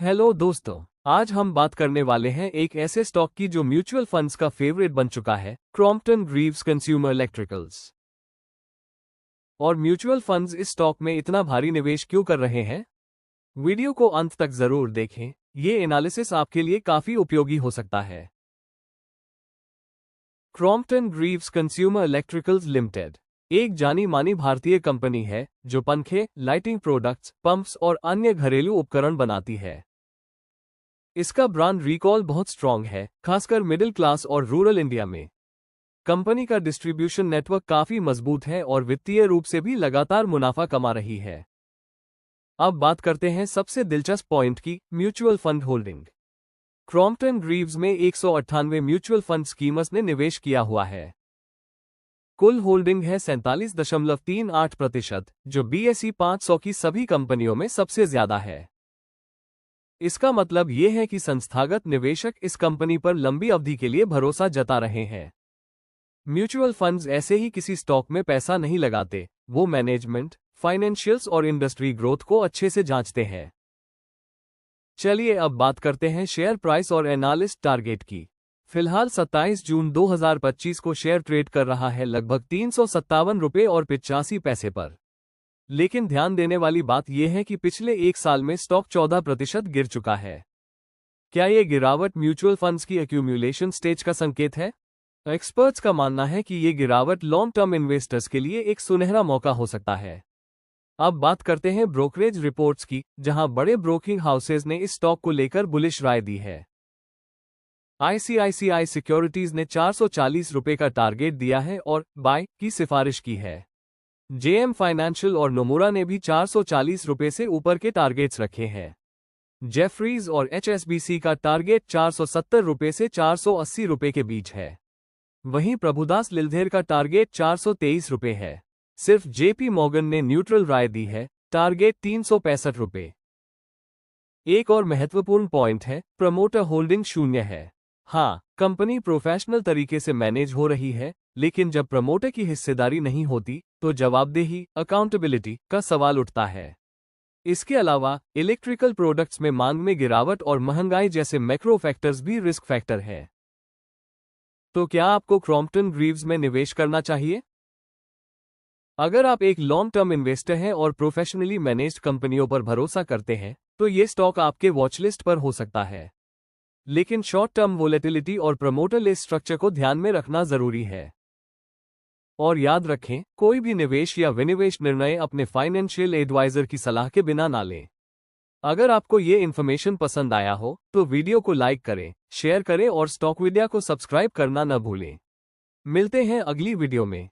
Hello दोस्तों, आज हम बात करने वाले हैं एक ऐसे स्टॉक की जो म्यूचुअल फंड्स का फेवरेट बन चुका है, क्रॉम्पटन ग्रीव्स कंज्यूमर इलेक्ट्रिकल्स। और म्यूचुअल फंड्स इस स्टॉक में इतना भारी निवेश क्यों कर रहे हैं? वीडियो को अंत तक जरूर देखें, ये एनालिसिस आपके लिए काफी उपयोगी हो सकता है। Crompton Greaves consumer electricals limited एक जानी मानी भारतीय कंपनी है जो पंखे, लाइटिंग प्रोडक्ट्स, पंप्स और अन्य घरेलू उपकरण बनाती है। इसका ब्रांड रिकॉल बहुत स्ट्रॉन्ग है, खासकर मिडिल क्लास और रूरल इंडिया में। कंपनी का डिस्ट्रीब्यूशन नेटवर्क काफी मजबूत है और वित्तीय रूप से भी लगातार मुनाफा कमा रही है। अब बात करते हैं सबसे दिलचस्प पॉइंट की, mutual fund holding. Crompton Greaves में 198 म्यूचुअल फंड स्कीमर्स ने निवेश किया हुआ है। कुल होल्डिंग है 47.38%, जो BSE 500 की सभी कंपनियों में सबसे ज्यादा है। इसका मतलब ये है कि संस्थागत निवेशक इस कंपनी पर लंबी अवधि के लिए भरोसा जता रहे हैं। म्यूचुअल फंड्स ऐसे ही किसी स्टॉक में पैसा नहीं लगाते, वो मैनेजमेंट, फाइनेंशियल्स और इंडस्ट्री ग्रोथ को अच्छे से जांचते हैं। चलिए अब बात करते हैं शेयर प्राइस और एनालिस्ट टारगेट की। फिलहाल 27 जून 2025 को शेयर ट्रेड कर रहा है लगभग 357 रुपये और 85 पैसे पर। लेकिन ध्यान देने वाली बात यह है कि पिछले एक साल में स्टॉक 14% गिर चुका है। क्या यह गिरावट म्यूचुअल फंड्स की एक्यूमुलेशन स्टेज का संकेत है? एक्सपर्ट्स का मानना है कि यह गिरावट लॉन्ग टर्म इन्वेस्टर्स के लिए एक सुनहरा मौका हो सकता है। अब बात करते हैं ब्रोकरेज रिपोर्ट्स की, जहां बड़े ब्रोकिंग हाउसेज ने इस स्टॉक को लेकर बुलिश राय दी है। ICICI सिक्योरिटीज ने 440 रुपये का टारगेट दिया है और बाय की सिफारिश की है। JM फाइनेंशियल और नोमुरा ने भी 440 रुपये से ऊपर के टारगेट्स रखे हैं। जेफरीज और HSBC का टारगेट 470 रुपये से 480 रुपये के बीच है। वहीं प्रभुदास लिलधेर का टारगेट 423 रुपये है। सिर्फ JP मॉर्गन ने न्यूट्रल राय दी है, टारगेट 365 रुपये। एक और महत्वपूर्ण पॉइंट है, प्रमोटर होल्डिंग शून्य है। हाँ, कंपनी प्रोफेशनल तरीके से मैनेज हो रही है, लेकिन जब प्रमोटर की हिस्सेदारी नहीं होती तो जवाबदेही, अकाउंटेबिलिटी का सवाल उठता है। इसके अलावा इलेक्ट्रिकल प्रोडक्ट्स में मांग में गिरावट और महंगाई जैसे मैक्रो फैक्टर्स भी रिस्क फैक्टर हैं। तो क्या आपको क्रॉम्पटन ग्रीव्स में निवेश करना चाहिए? अगर आप एक लॉन्ग टर्म इन्वेस्टर हैं और प्रोफेशनली मैनेज्ड कंपनियों पर भरोसा करते हैं, तो ये स्टॉक आपके वॉचलिस्ट पर हो सकता है। लेकिन शॉर्ट टर्म वोलेटिलिटी और प्रमोटर लिस्ट स्ट्रक्चर को ध्यान में रखना जरूरी है। और याद रखें, कोई भी निवेश या विनिवेश निर्णय अपने फाइनेंशियल एडवाइजर की सलाह के बिना ना लें। अगर आपको ये इन्फॉर्मेशन पसंद आया हो तो वीडियो को लाइक करें, शेयर करें और स्टॉकविडिया को सब्सक्राइब करना न भूलें। मिलते हैं अगली वीडियो में।